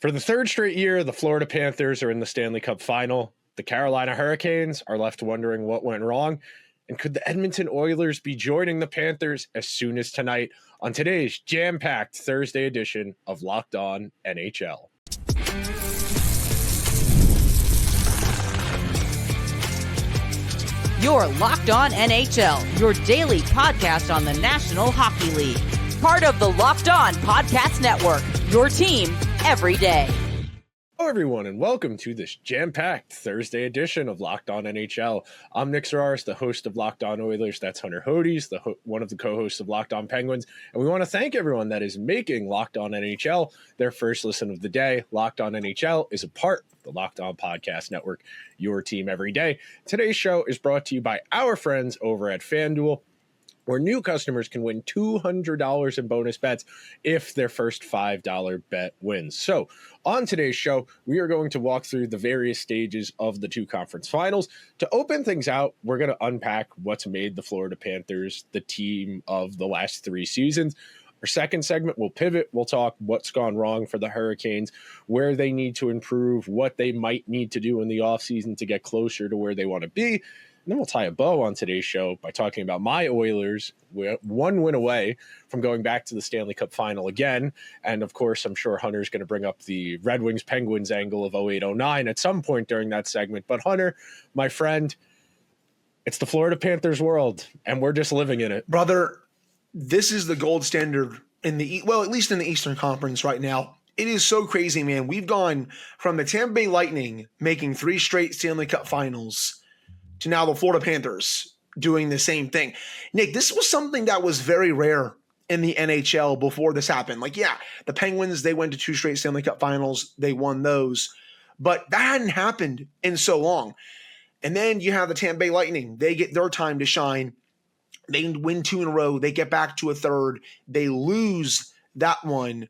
For the third straight year, the Florida Panthers are in the Stanley Cup Final. The Carolina Hurricanes are left wondering what went wrong. And could the Edmonton Oilers be joining the Panthers as soon as tonight on today's jam-packed Thursday edition of Locked On NHL? You're Locked On NHL, your daily podcast on the National Hockey League. Part of the Locked On Podcast Network, your team every day. Hello, everyone, and welcome to this jam-packed Thursday edition of Locked On NHL. I'm Nick Zararis, the host of Locked On Oilers. That's Hunter Hodies, one of the co-hosts of Locked On Penguins. And we want to thank everyone that is making Locked On NHL their first listen of the day. Locked On NHL is a part of the Locked On Podcast Network, your team every day. Today's show is brought to you by our friends over at FanDuel, where new customers can win $200 in bonus bets if their first $5 bet wins. So on today's show, we are going to walk through the various stages of the two conference finals. To open things out, we're going to unpack what's made the Florida Panthers the team of the last three seasons. Our second segment, we'll pivot. We'll talk what's gone wrong for the Hurricanes, where they need to improve, what they might need to do in the offseason to get closer to where they want to be. And then we'll tie a bow on today's show by talking about my Oilers. We're one win away from going back to the Stanley Cup Final again. And, of course, I'm sure Hunter's going to bring up the Red Wings-Penguins angle of 08-09 at some point during that segment. But, Hunter, my friend, it's the Florida Panthers world, and we're just living in it. Brother, this is the gold standard at least in the Eastern Conference right now. It is so crazy, man. We've gone from the Tampa Bay Lightning making 3 straight Stanley Cup Finals to now the Florida Panthers doing the same thing. Nick, this was something that was very rare in the NHL before this happened. The Penguins, they went to 2 straight Stanley Cup Finals. They won those. But that hadn't happened in so long. And then you have the Tampa Bay Lightning. They get their time to shine. They win 2 in a row. They get back to a third. They lose that one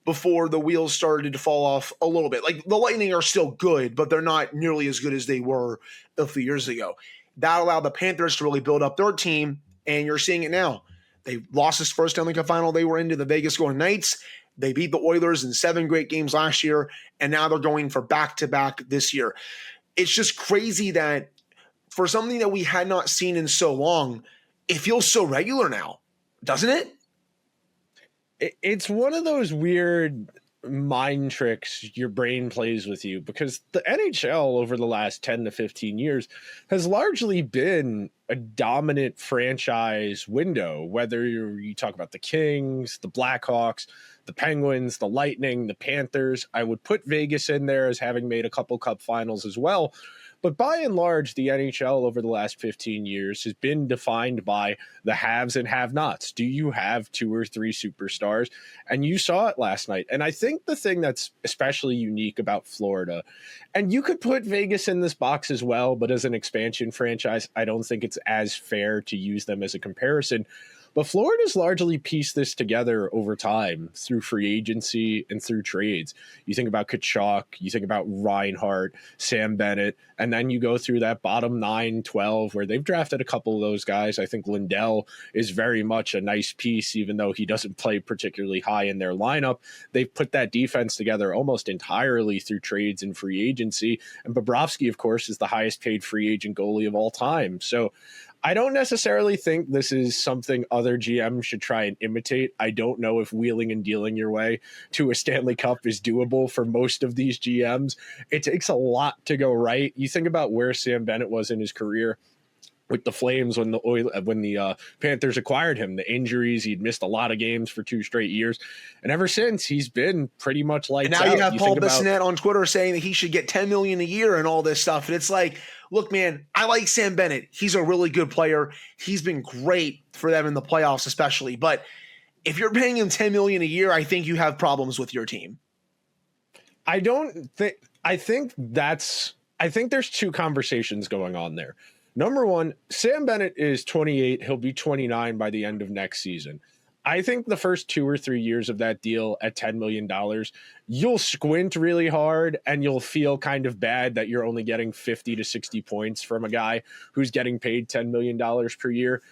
before the wheels started to fall off a little bit. The Lightning are still good, but they're not nearly as good as they were a few years ago. That allowed the Panthers to really build up their team, and you're seeing it now. They lost this first Stanley Cup Final. They were into the Vegas Golden Knights. They beat the Oilers in 7 great games last year, and now they're going for back-to-back this year. It's just crazy that for something that we had not seen in so long, it feels so regular now, doesn't it? It's one of those weird mind tricks your brain plays with you, because the NHL over the last 10 to 15 years has largely been a dominant franchise window, whether you talk about the Kings, the Blackhawks, the Penguins, the Lightning, the Panthers. I would put Vegas in there as having made a couple Cup Finals as well. But by and large, the NHL over the last 15 years has been defined by the haves and have-nots. Do you have 2 or 3 superstars? And you saw it last night. And I think the thing that's especially unique about Florida, and you could put Vegas in this box as well, but as an expansion franchise, I don't think it's as fair to use them as a comparison. But Florida's largely pieced this together over time through free agency and through trades. You think about Tkachuk, you think about Reinhart, Sam Bennett, and then you go through that bottom 9, 12, where they've drafted a couple of those guys. I think Lindell is very much a nice piece, even though he doesn't play particularly high in their lineup. They've put that defense together almost entirely through trades and free agency. And Bobrovsky, of course, is the highest paid free agent goalie of all time. So I don't necessarily think this is something other GMs should try and imitate. I don't know if wheeling and dealing your way to a Stanley Cup is doable for most of these GMs. It takes a lot to go right. You think about where Sam Bennett was in his career with the Flames when the Panthers acquired him. The injuries, he'd missed a lot of games for 2 straight years. And ever since, he's been pretty much lights out. And now you have Paul Bissonnette on Twitter saying that he should get $10 million a year and all this stuff. And it's like, look, man, I like Sam Bennett. He's a really good player. He's been great for them in the playoffs especially. But if you're paying him $10 million a year, I think you have problems with your team. I think there's 2 conversations going on there. Number one, Sam Bennett is 28. He'll be 29 by the end of next season. I think the first 2 or 3 years of that deal at $10 million, you'll squint really hard and you'll feel kind of bad that you're only getting 50 to 60 points from a guy who's getting paid $10 million per year.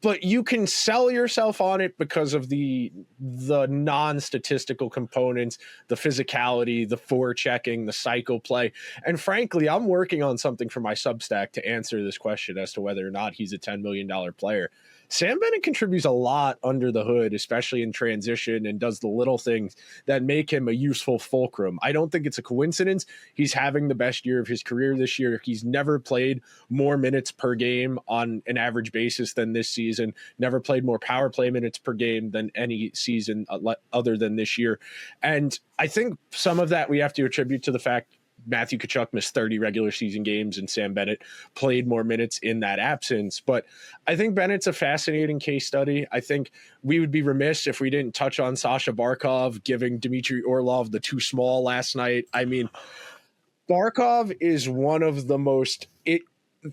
but you can sell yourself on it because of the non-statistical components, the physicality, the forechecking, the cycle play. And frankly, I'm working on something for my Substack to answer this question as to whether or not he's a $10 million player. Sam Bennett contributes a lot under the hood, especially in transition, and does the little things that make him a useful fulcrum. I don't think it's a coincidence. He's having the best year of his career this year. He's never played more minutes per game on an average basis than this season, never played more power play minutes per game than any season other than this year. And I think some of that we have to attribute to the fact Matthew Tkachuk missed 30 regular season games and Sam Bennett played more minutes in that absence. But I think Bennett's a fascinating case study. I think we would be remiss if we didn't touch on Sasha Barkov giving Dmitry Orlov the too small last night. I mean, Barkov is one of the most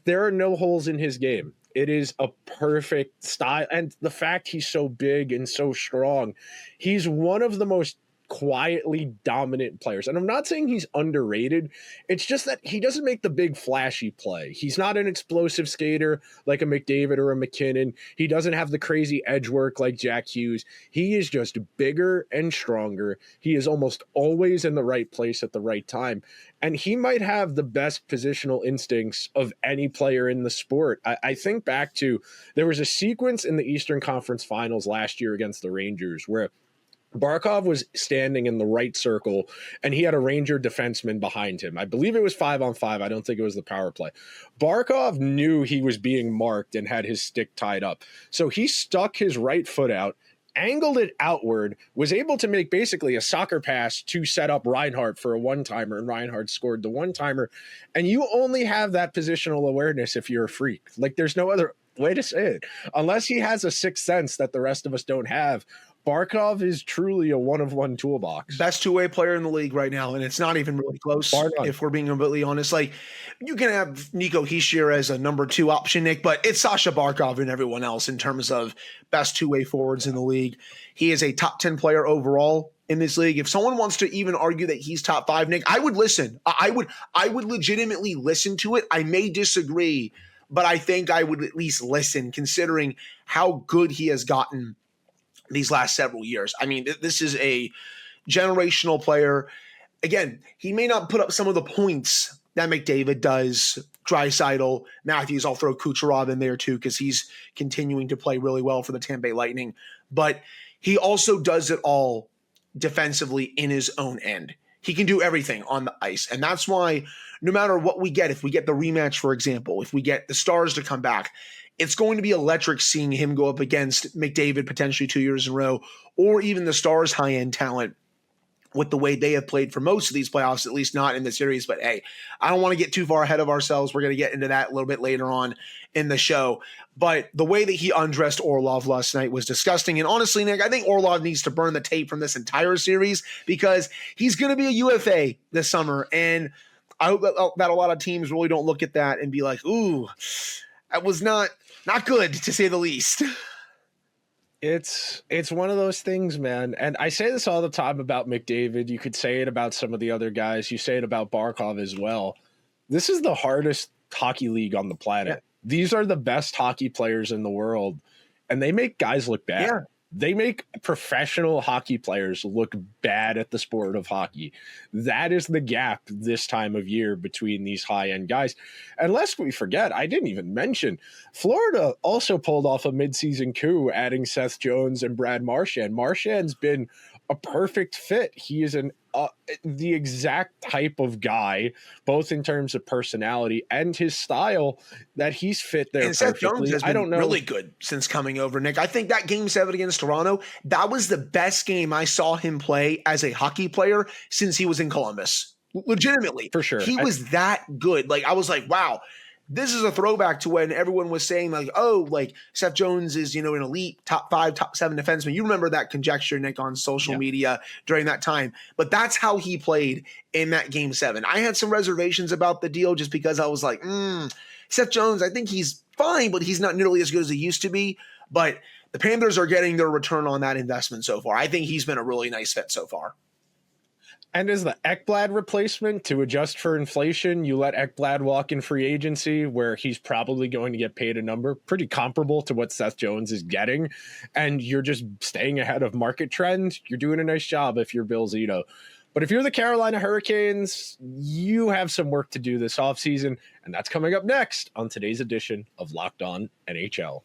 there are no holes in his game. It is a perfect style. And the fact he's so big and so strong, he's one of the most quietly dominant players. And I'm not saying he's underrated. It's just that he doesn't make the big flashy play. He's not an explosive skater like a McDavid or a McKinnon. He doesn't have the crazy edge work like Jack Hughes. He is just bigger and stronger. He is almost always in the right place at the right time. And he might have the best positional instincts of any player in the sport. I think back to, there was a sequence in the Eastern Conference Finals last year against the Rangers where Barkov was standing in the right circle, and he had a Ranger defenseman behind him. I believe it was 5-on-5. I don't think it was the power play. Barkov knew he was being marked and had his stick tied up. So he stuck his right foot out, angled it outward, was able to make basically a soccer pass to set up Reinhart for a one-timer, and Reinhart scored the one-timer. And you only have that positional awareness if you're a freak. Like, there's no other way to say it. Unless he has a sixth sense that the rest of us don't have, Barkov is truly a one-of-one toolbox. Best two-way player in the league right now, and it's not even really close, if we're being completely honest. Like, you can have Nico Hischier as a number 2 option, Nick, but it's Sasha Barkov and everyone else in terms of best two-way forwards in the league. He is a top 10 player overall in this league. If someone wants to even argue that he's top 5, Nick, I would listen. I would legitimately listen to it. I may disagree, but I think I would at least listen, considering how good he has gotten these last several years. I mean, this is a generational player. Again, he may not put up some of the points that McDavid does, Draisaitl, Matthews. I'll throw Kucherov in there too because he's continuing to play really well for the Tampa Bay Lightning. But he also does it all defensively in his own end. He can do everything on the ice. And that's why no matter what we get, if we get the rematch, for example, if we get the Stars to come back, it's going to be electric seeing him go up against McDavid potentially 2 years in a row, or even the Stars' high-end talent with the way they have played for most of these playoffs, at least not in the series. But hey, I don't want to get too far ahead of ourselves. We're going to get into that a little bit later on in the show. But the way that he undressed Orlov last night was disgusting. And honestly, Nick, I think Orlov needs to burn the tape from this entire series because he's going to be a UFA this summer. And I hope that a lot of teams really don't look at that and be like, ooh, that was not good, to say the least. It's one of those things, man. And I say this all the time about McDavid. You could say it about some of the other guys. You say it about Barkov as well. This is the hardest hockey league on the planet. Yeah. These are the best hockey players in the world, and they make guys look bad. Yeah. They make professional hockey players look bad at the sport of hockey. That is the gap this time of year between these high-end guys. And lest we forget, I didn't even mention, Florida also pulled off a midseason coup, adding Seth Jones and Brad Marchand. Marchand's been a perfect fit. He is the exact type of guy, both in terms of personality and his style, that he's fit there. And Seth Jones has been really good since coming over, Nick. I think that Game 7 against Toronto, that was the best game I saw him play as a hockey player since he was in Columbus. Legitimately. For sure. He was that good. Like, I was like, wow. This is a throwback to when everyone was saying, like, oh, like, Seth Jones is, an elite top 5, top 7 defenseman. You remember that conjecture, Nick, on social media during that time. But that's how he played in that Game 7. I had some reservations about the deal just because I was like, Seth Jones, I think he's fine, but he's not nearly as good as he used to be. But the Panthers are getting their return on that investment so far. I think he's been a really nice fit so far. And as the Ekblad replacement, to adjust for inflation, you let Ekblad walk in free agency where he's probably going to get paid a number pretty comparable to what Seth Jones is getting. And you're just staying ahead of market trend. You're doing a nice job if you're Bill Zito. But if you're the Carolina Hurricanes, you have some work to do this offseason. And that's coming up next on today's edition of Locked On NHL.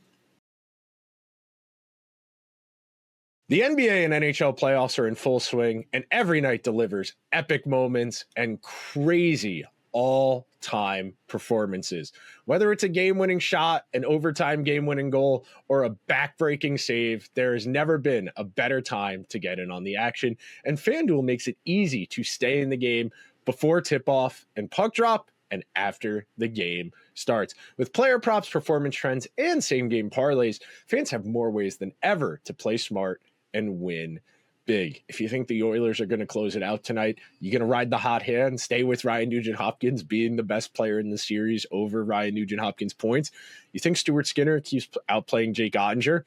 The NBA and NHL playoffs are in full swing, and every night delivers epic moments and crazy all-time performances. Whether it's a game-winning shot, an overtime game-winning goal, or a back-breaking save, there has never been a better time to get in on the action, and FanDuel makes it easy to stay in the game before tip-off and puck drop and after the game starts. With player props, performance trends, and same-game parlays, fans have more ways than ever to play smart and win big. If you think the Oilers are going to close it out tonight, you're going to ride the hot hand, stay with Ryan Nugent-Hopkins being the best player in the series over Ryan Nugent-Hopkins points. You think Stuart Skinner keeps outplaying Jake Ottinger?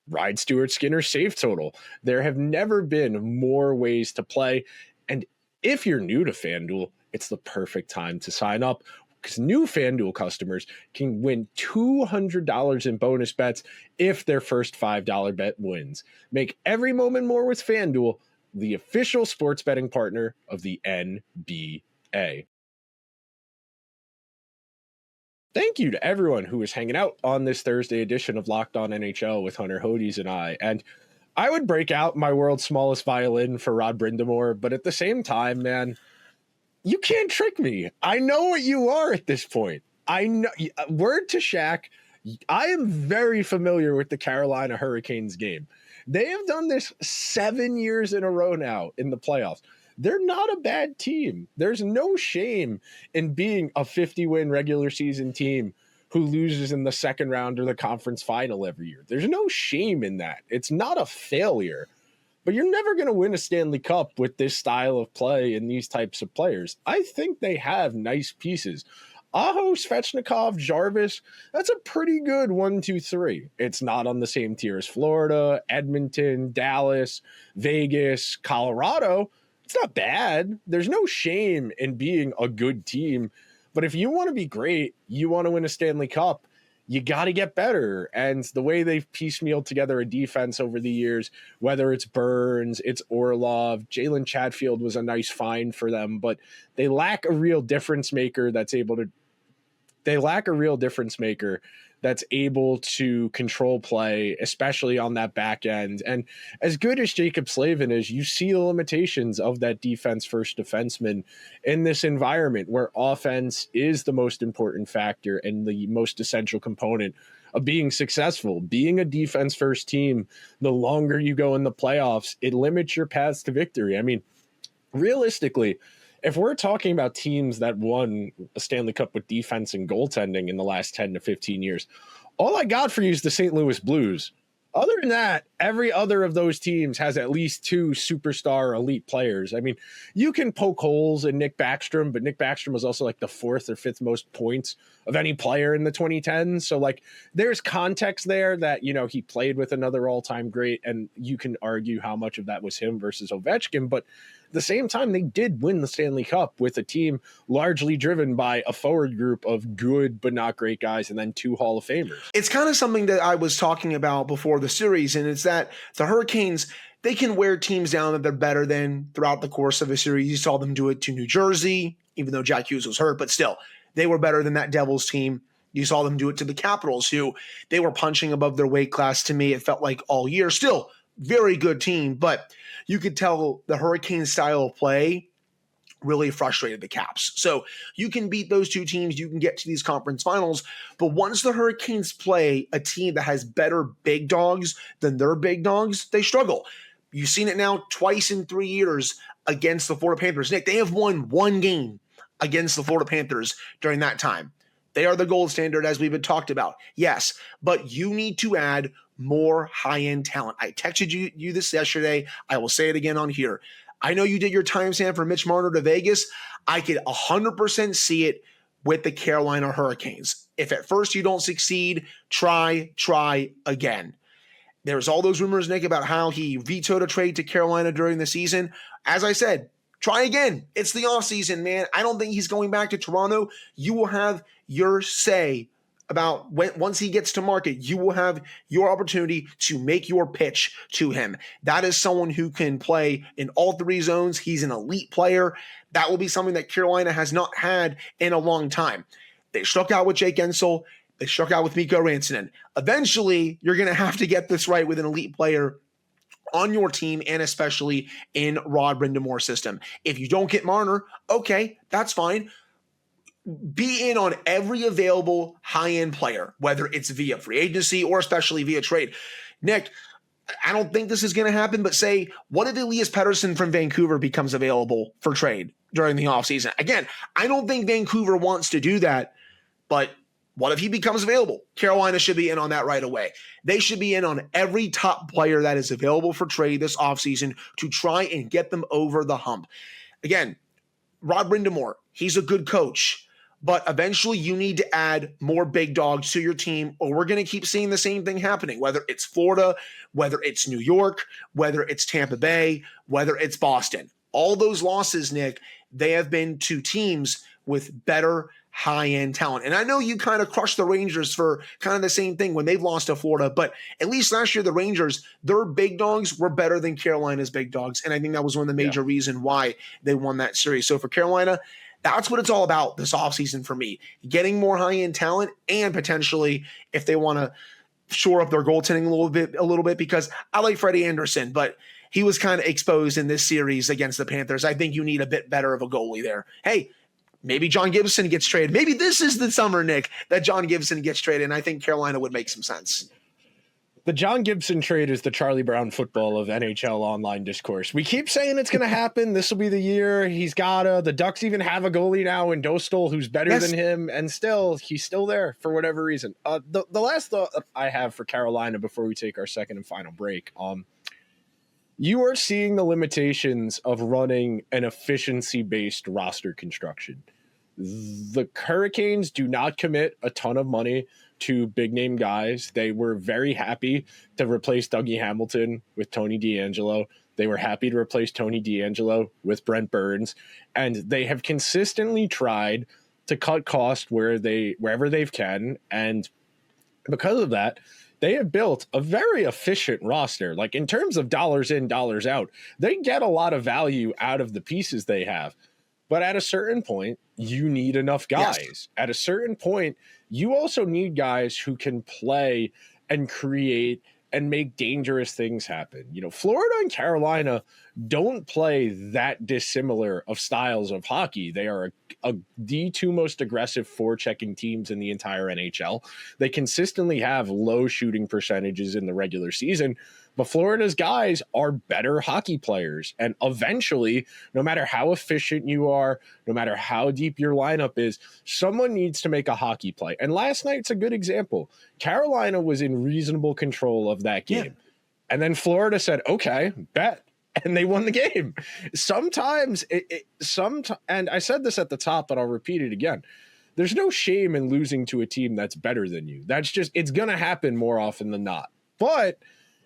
Ride Stuart Skinner's save total. There have never been more ways to play. And if you're new to FanDuel, it's the perfect time to sign up, because new FanDuel customers can win $200 in bonus bets if their first $5 bet wins. Make every moment more with FanDuel, the official sports betting partner of the NBA. Thank you to everyone who is hanging out on this Thursday edition of Locked On NHL with Hunter Hodies and I. And I would break out my world's smallest violin for Rod Brindamore, but at the same time, man, you can't trick me. I know what you are at this point. I know. Word to Shaq, I am very familiar with the Carolina Hurricanes game. They have done this 7 years in a row now in the playoffs. They're not a bad team. There's no shame in being a 50-win regular season team who loses in the second round or the conference final every year. There's no shame in that. It's not a failure. But you're never going to win a Stanley Cup with this style of play and these types of players. I think they have nice pieces. Aho, Svechnikov, Jarvis, that's a pretty good 1, 2, 3. It's not on the same tier as Florida, Edmonton, Dallas, Vegas, Colorado. It's not bad. There's no shame in being a good team. But if you want to be great, you want to win a Stanley Cup, you got to get better. And the way they've piecemealed together a defense over the years, whether it's Burns, it's Orlov, Jalen Chatfield was a nice find for them, but they lack a real difference maker that's able to control play, especially on that back end. And as good as Jacob Slavin is, you see the limitations of that defense-first defenseman in this environment where offense is the most important factor and the most essential component of being successful. Being a defense-first team, the longer you go in the playoffs, it limits your paths to victory. I mean, realistically, if we're talking about teams that won a Stanley Cup with defense and goaltending in the last 10 to 15 years, all I got for you is the St. Louis Blues. Other than that, every other of those teams has at least 2 superstar elite players. I mean, you can poke holes in Nick Backstrom, but Nick Backstrom was also like the 4th or 5th most points of any player in the 2010s. So like there's context there that, you know, he played with another all-time great, and you can argue how much of that was him versus Ovechkin, but at the same time, they did win the Stanley Cup with a team largely driven by a forward group of good but not great guys and then 2 Hall of Famers. It's kind of something that I was talking about before the series, and it's that the Hurricanes, they can wear teams down that they're better than throughout the course of a series. You saw them do it to New Jersey, even though Jack Hughes was hurt, but still, they were better than that Devils team. You saw them do it to the Capitals, who they were punching above their weight class to me, it felt like all year. Still, very good team, but you could tell the Hurricane style of play really frustrated the Caps. So you can beat those 2 teams, you can get to these conference finals, but once the Hurricanes play a team that has better big dogs than their big dogs, they struggle. You've seen it now twice in 3 years against the Florida Panthers. Nick, they have won 1 game against the Florida Panthers during that time. They are the gold standard, as we've been talked about. Yes, but you need to add more high-end talent. I texted you this yesterday. I will say it again on here. I know you did your timestamp for Mitch Marner to Vegas. I could 100% see it with the Carolina Hurricanes. If at first you don't succeed, try again. There's all those rumors, Nick, about how he vetoed a trade to Carolina during the season. As I said, Try again. It's the offseason, man. I don't think he's going back to Toronto. You will have your say about once he gets to market, you will have your opportunity to make your pitch to him. That is someone who can play in all three zones. He's an elite player. That will be something that Carolina has not had in a long time. They struck out with Jake Ensel. They struck out with Mikko Rantanen. Eventually, you're going to have to get this right with an elite player on your team, and especially in Rod Brindamore's system. If you don't get Marner, okay, that's fine. Be in on every available high-end player, whether it's via free agency or especially via trade. Nick, I don't think this is going to happen, but say, what if Elias Pettersson from Vancouver becomes available for trade during the offseason? Again, I don't think Vancouver wants to do that, but what if he becomes available? Carolina should be in on that right away. They should be in on every top player that is available for trade this offseason to try and get them over the hump. Again, Rod Brindamore, he's a good coach. But eventually you need to add more big dogs to your team, or we're going to keep seeing the same thing happening, whether it's Florida, whether it's New York, whether it's Tampa Bay, whether it's Boston. All those losses, Nick, they have been to teams with better high-end talent. And I know you kind of crushed the Rangers for kind of the same thing when they've lost to Florida, but at least last year the Rangers, their big dogs were better than Carolina's big dogs. And I think that was one of the major reasons why they won that series. So for Carolina, that's what it's all about this offseason for me. Getting more high-end talent, and potentially, if they want to shore up their goaltending a little bit, because I like Freddie Anderson, but he was kind of exposed in this series against the Panthers. I think you need a bit better of a goalie there. Hey, maybe John Gibson gets traded. Maybe this is the summer, Nick, that John Gibson gets traded, and I think Carolina would make some sense. The John Gibson trade is the Charlie Brown football of NHL online discourse. We keep saying it's going to happen. This will be the year. He's gotta. The Ducks even have a goalie now in Dostal who's better than him, and still, he's still there for whatever reason. The last thought I have for Carolina before we take our second and final break, you are seeing the limitations of running an efficiency-based roster construction. The Hurricanes do not commit a ton of money to big-name guys. They were very happy to replace Dougie Hamilton with Tony DeAngelo. They were happy to replace Tony DeAngelo with Brent Burns. And they have consistently tried to cut costs wherever they can. And because of that, they have built a very efficient roster. Like, in terms of dollars in, dollars out, they get a lot of value out of the pieces they have. But at a certain point, you need enough guys. Yes. At a certain point, you also need guys who can play and create and make dangerous things happen. You know, Florida and Carolina don't play that dissimilar of styles of hockey. They are the two most aggressive forechecking teams in the entire NHL. They consistently have low shooting percentages in the regular season, but Florida's guys are better hockey players. And eventually, no matter how efficient you are, no matter how deep your lineup is, someone needs to make a hockey play. And last night's a good example. Carolina was in reasonable control of that game. Yeah. And then Florida said, okay, bet. And they won the game. Sometimes, and I said this at the top, but I'll repeat it again. There's no shame in losing to a team that's better than you. That's just, it's going to happen more often than not. But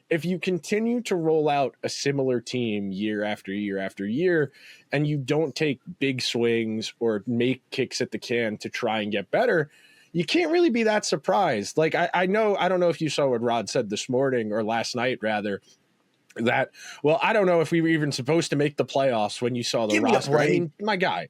if you continue to roll out a similar team year after year after year, and you don't take big swings or make kicks at the can to try and get better, you can't really be that surprised. Like, I don't know if you saw what Rod said this morning, or last night rather, that, well, I don't know if we were even supposed to make the playoffs when you saw the roster. I mean, my guy,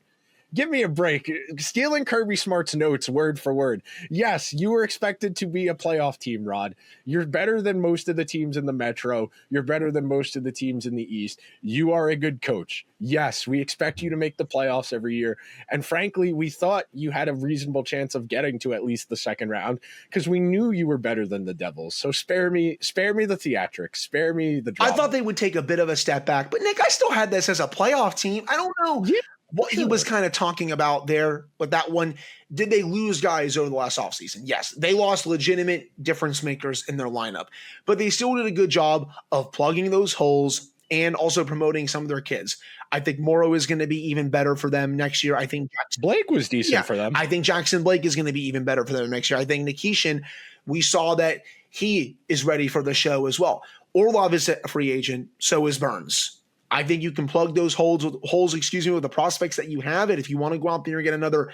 give me a break. Stealing Kirby Smart's notes word for word. Yes, you were expected to be a playoff team, Rod. You're better than most of the teams in the Metro. You're better than most of the teams in the East. You are a good coach. Yes, we expect you to make the playoffs every year. And frankly, we thought you had a reasonable chance of getting to at least the second round because we knew you were better than the Devils. So spare me the theatrics. Spare me the drama. I thought they would take a bit of a step back. But, Nick, I still had this as a playoff team. I don't know. Yeah. What he was kind of talking about there with that one, did they lose guys over the last offseason? Yes, they lost legitimate difference makers in their lineup, but they still did a good job of plugging those holes and also promoting some of their kids. I think Morrow is going to be even better for them next year. I think Blake was decent for them. I think Jackson Blake is going to be even better for them next year. I think Nikishin, we saw that he is ready for the show as well. Orlov is a free agent, so is Burns. I think you can plug those holes with the prospects that you have. And if you want to go out there and get another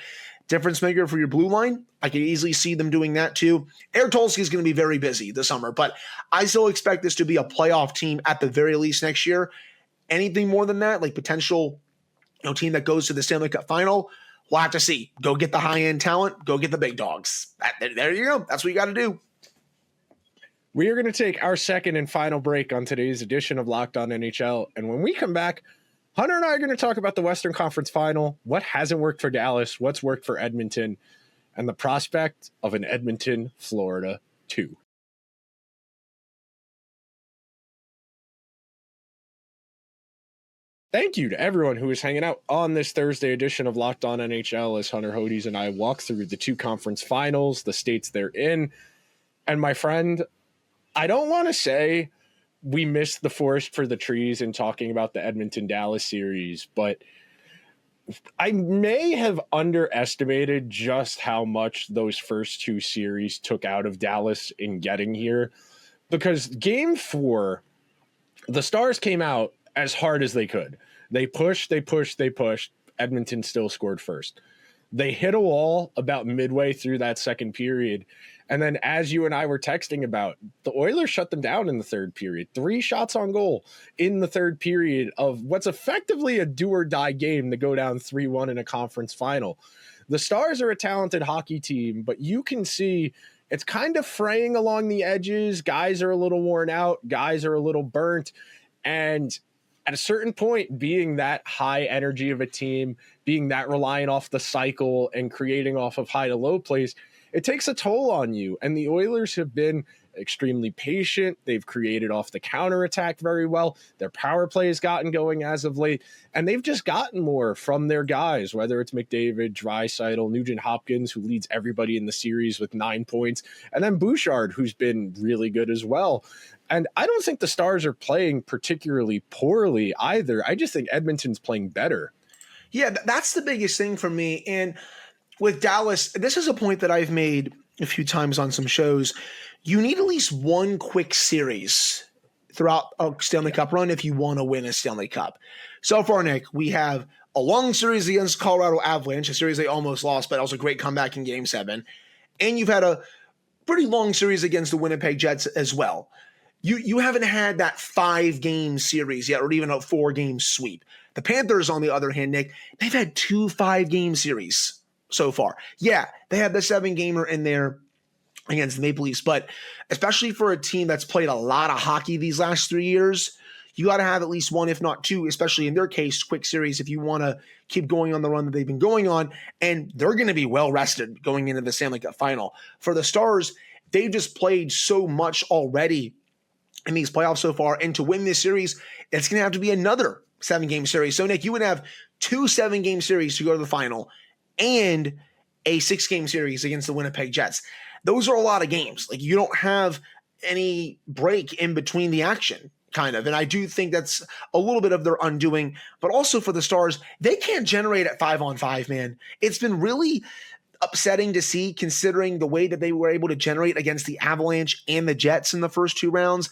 difference maker for your blue line, I can easily see them doing that too. Ertolski is going to be very busy this summer, but I still expect this to be a playoff team at the very least next year. Anything more than that, like potential team that goes to the Stanley Cup Final, we'll have to see. Go get the high-end talent. Go get the big dogs. There you go. That's what you got to do. We are going to take our second and final break on today's edition of Locked On NHL. And when we come back, Hunter and I are going to talk about the Western Conference Final, what hasn't worked for Dallas, what's worked for Edmonton, and the prospect of an Edmonton, Florida 2. Thank you to everyone who is hanging out on this Thursday edition of Locked On NHL as Hunter Hodies and I walk through the 2 conference finals, the states they're in. And my friend, I don't want to say we missed the forest for the trees in talking about the Edmonton-Dallas series, but I may have underestimated just how much those first 2 series took out of Dallas in getting here. Because Game 4, the Stars came out as hard as they could. They pushed. Edmonton still scored first. They hit a wall about midway through that second period. And then as you and I were texting about, the Oilers shut them down in the third period. 3 shots on goal in the third period of what's effectively a do-or-die game to go down 3-1 in a conference final. The Stars are a talented hockey team, but you can see it's kind of fraying along the edges. Guys are a little worn out. Guys are a little burnt. And at a certain point, being that high energy of a team, being that reliant off the cycle and creating off of high to low plays, it takes a toll on you. And the Oilers have been extremely patient. They've created off the counterattack very well. Their power play has gotten going as of late, and they've just gotten more from their guys, whether it's McDavid, Draisaitl, Nugent Hopkins, who leads everybody in the series with 9 points, and then Bouchard, who's been really good as well. And I don't think the Stars are playing particularly poorly either. I just think Edmonton's playing better. Yeah, that's the biggest thing for me. And with Dallas, this is a point that I've made a few times on some shows. You need at least one quick series throughout a Stanley Cup run if you want to win a Stanley Cup. So far, Nick, we have a long series against Colorado Avalanche, a series they almost lost, but also a great comeback in Game 7. And you've had a pretty long series against the Winnipeg Jets as well. You haven't had that 5-game series yet, or even a 4-game sweep. The Panthers, on the other hand, Nick, they've had 2 5-game series so far. Yeah, they had the 7-gamer in there against the Maple Leafs, but especially for a team that's played a lot of hockey these last 3 years, you got to have at least 1, if not 2, especially in their case, quick series if you want to keep going on the run that they've been going on, and they're going to be well rested going into the Stanley Cup Final. For the Stars, they've just played so much already in these playoffs so far, and to win this series, it's going to have to be another 7-game series. So, Nick, you would have 2 7-game series to go to the final and a 6-game series against the Winnipeg Jets. Those are a lot of games. Like, you don't have any break in between the action, kind of. And I do think that's a little bit of their undoing. But also for the Stars, they can't generate at 5-on-5, man. It's been really upsetting to see, considering the way that they were able to generate against the Avalanche and the Jets in the first 2 rounds.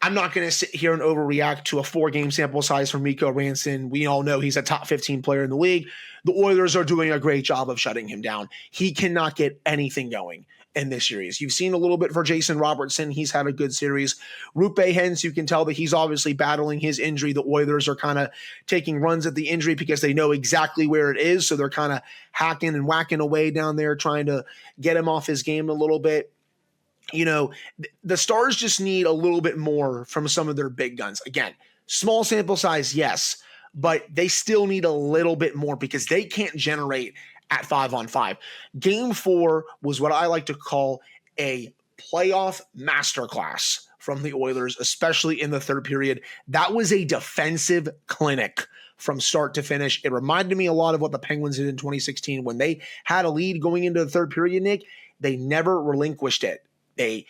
I'm not going to sit here and overreact to a 4-game sample size from Mikko Ranson. We all know he's a top 15 player in the league. The Oilers are doing a great job of shutting him down. He cannot get anything going in this series. You've seen a little bit for Jason Robertson. He's had a good series. Rupe Hens, you can tell that he's obviously battling his injury. The Oilers are kind of taking runs at the injury because they know exactly where it is. So they're kind of hacking and whacking away down there, trying to get him off his game a little bit. You know, the Stars just need a little bit more from some of their big guns. Again, small sample size, yes, but they still need a little bit more because they can't generate at 5-on-5. Game 4 was what I like to call a playoff masterclass from the Oilers, especially in the third period. That was a defensive clinic from start to finish. It reminded me a lot of what the Penguins did in 2016 when they had a lead going into the third period, Nick. They never relinquished it. They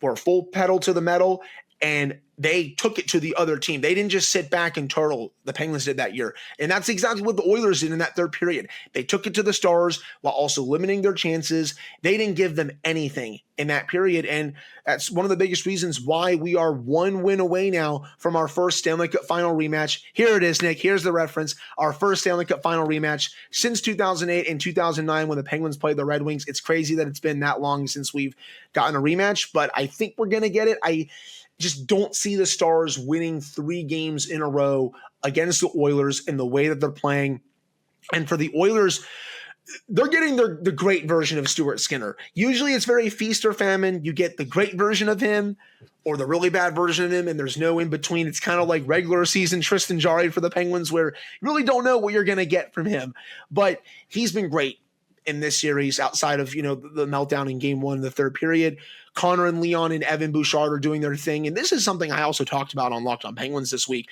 were full pedal to the metal, and they took it to the other team. They didn't just sit back and turtle. The Penguins did that year. And that's exactly what the Oilers did in that third period. They took it to the Stars while also limiting their chances. They didn't give them anything in that period. And that's one of the biggest reasons why we are one win away now from our first Stanley Cup Final rematch. Here it is, Nick. Here's the reference. Our first Stanley Cup Final rematch since 2008 and 2009 when the Penguins played the Red Wings. It's crazy that it's been that long since we've gotten a rematch, but I think we're going to get it. I just don't see the Stars winning 3 games in a row against the Oilers in the way that they're playing. And for the Oilers, they're getting the great version of Stuart Skinner. Usually it's very feast or famine. You get the great version of him or the really bad version of him, and there's no in between. It's kind of like regular season Tristan Jarry for the Penguins, where you really don't know what you're going to get from him. But he's been great in this series outside of, the meltdown in game 1 of the third period. Connor and Leon and Evan Bouchard are doing their thing. And this is something I also talked about on Locked On Penguins this week.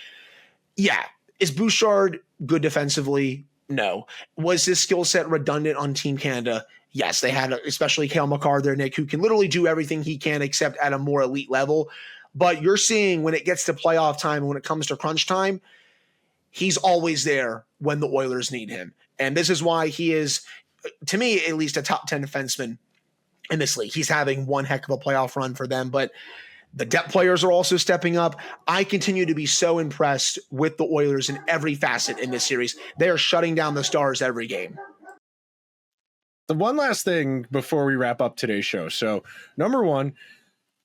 Yeah. Is Bouchard good defensively? No. Was his skill set redundant on Team Canada? Yes. They had especially Cale Makar there, Nick, who can literally do everything he can except at a more elite level. But you're seeing when it gets to playoff time and when it comes to crunch time, he's always there when the Oilers need him. And this is why he is, to me, at least a top 10 defenseman in this league. He's having one heck of a playoff run for them, but the depth players are also stepping up. I continue to be so impressed with the Oilers in every facet in this series. They are shutting down the Stars every game. The one last thing before we wrap up today's show. So, number one,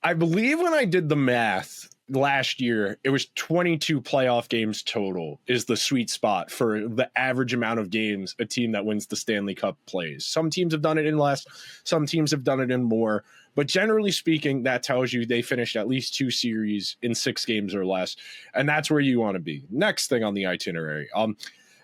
I believe when I did the math last year, it was 22 playoff games total is the sweet spot for the average amount of games a team that wins the Stanley Cup plays. Some teams have done it in less, some teams have done it in more, but generally speaking, that tells you they finished at least 2 series in 6 games or less, and that's where you want to be. Next thing on the itinerary,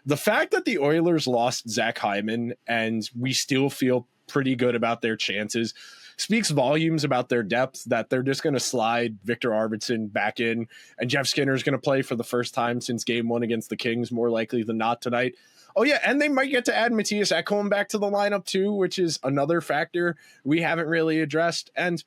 the fact that the Oilers lost Zach Hyman and we still feel pretty good about their chances speaks volumes about their depth, that they're just going to slide Victor Arvidsson back in, and Jeff Skinner is going to play for the first time since game 1 against the Kings, more likely than not tonight. Oh, yeah, and they might get to add Matthias Ekholm back to the lineup too, which is another factor we haven't really addressed. And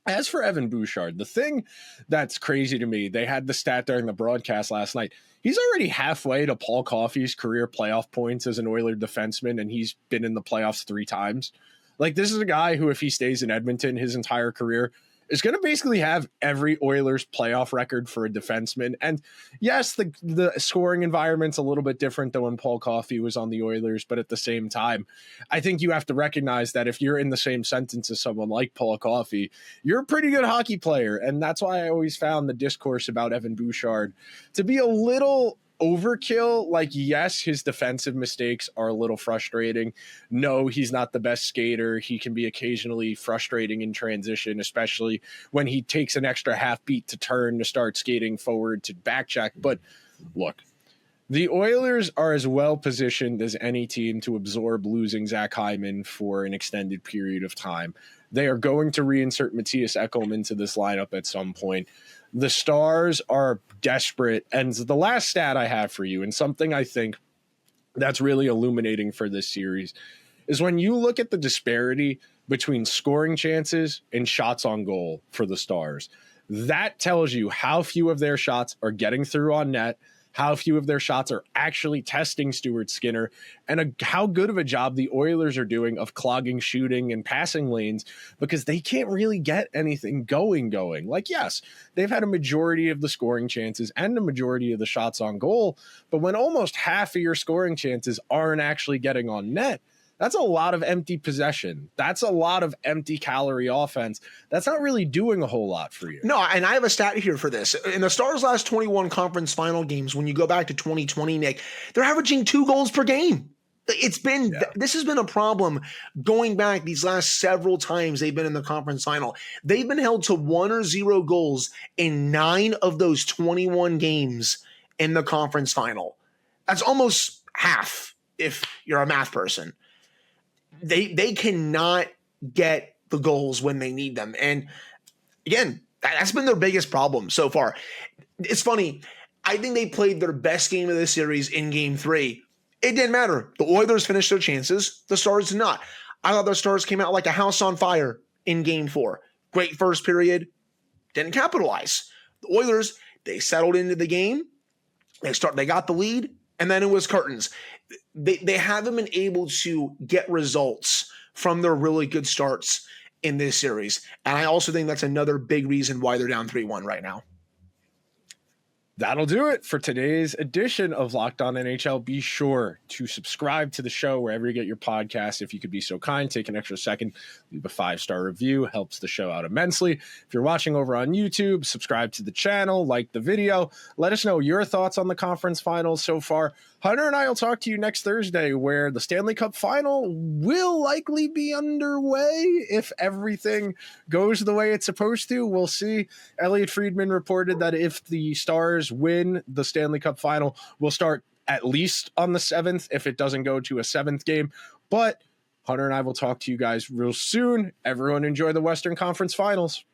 as for Evan Bouchard, the thing that's crazy to me, they had the stat during the broadcast last night. He's already halfway to Paul Coffey's career playoff points as an Oiler defenseman, and he's been in the playoffs 3 times. Like, this is a guy who, if he stays in Edmonton his entire career, is going to basically have every Oilers playoff record for a defenseman. And yes, the scoring environment's a little bit different than when Paul Coffey was on the Oilers, but at the same time, I think you have to recognize that if you're in the same sentence as someone like Paul Coffey, you're a pretty good hockey player. And that's why I always found the discourse about Evan Bouchard to be a little overkill. Like, yes, his defensive mistakes are a little frustrating. No, he's not the best skater. He can be occasionally frustrating in transition, especially when he takes an extra half beat to turn to start skating forward to back check. But look, the Oilers are as well positioned as any team to absorb losing Zach Hyman for an extended period of time. They are going to reinsert Matthias Ekholm into this lineup at some point. The Stars are desperate. And the last stat I have for you, and something I think that's really illuminating for this series, is when you look at the disparity between scoring chances and shots on goal for the Stars, that tells you how few of their shots are getting through on net, how few of their shots are actually testing Stuart Skinner, and how good of a job the Oilers are doing of clogging shooting and passing lanes, because they can't really get anything going. Like, yes, they've had a majority of the scoring chances and a majority of the shots on goal, but when almost half of your scoring chances aren't actually getting on net, that's a lot of empty possession. That's a lot of empty calorie offense. That's not really doing a whole lot for you. No, and I have a stat here for this. In the Stars' last 21 conference final games, when you go back to 2020, Nick, they're averaging 2 goals per game. This has been a problem going back these last several times they've been in the conference final. They've been held to 1 or 0 goals in 9 of those 21 games in the conference final. That's almost half if you're a math person. They cannot get the goals when they need them. And again, that's been their biggest problem so far. It's funny. I think they played their best game of the series in game 3. It didn't matter. The Oilers finished their chances. The Stars did not. I thought the Stars came out like a house on fire in game 4. Great first period. didn't capitalize. The Oilers, they settled into the game. They got the lead, and then it was curtains. They haven't been able to get results from their really good starts in this series. And I also think that's another big reason why they're down 3-1 right now. That'll do it for today's edition of Locked On NHL. Be sure to subscribe to the show wherever you get your podcast. If you could be so kind, take an extra second, leave a 5-star review. Helps the show out immensely. If you're watching over on YouTube, subscribe to the channel, like the video. Let us know your thoughts on the conference finals so far. Hunter and I will talk to you next Thursday, where the Stanley Cup Final will likely be underway if everything goes the way it's supposed to. We'll see. Elliot Friedman reported that if the Stars win the Stanley Cup Final, we'll start at least on the 7th if it doesn't go to a 7th game. But Hunter and I will talk to you guys real soon. Everyone enjoy the Western Conference Finals.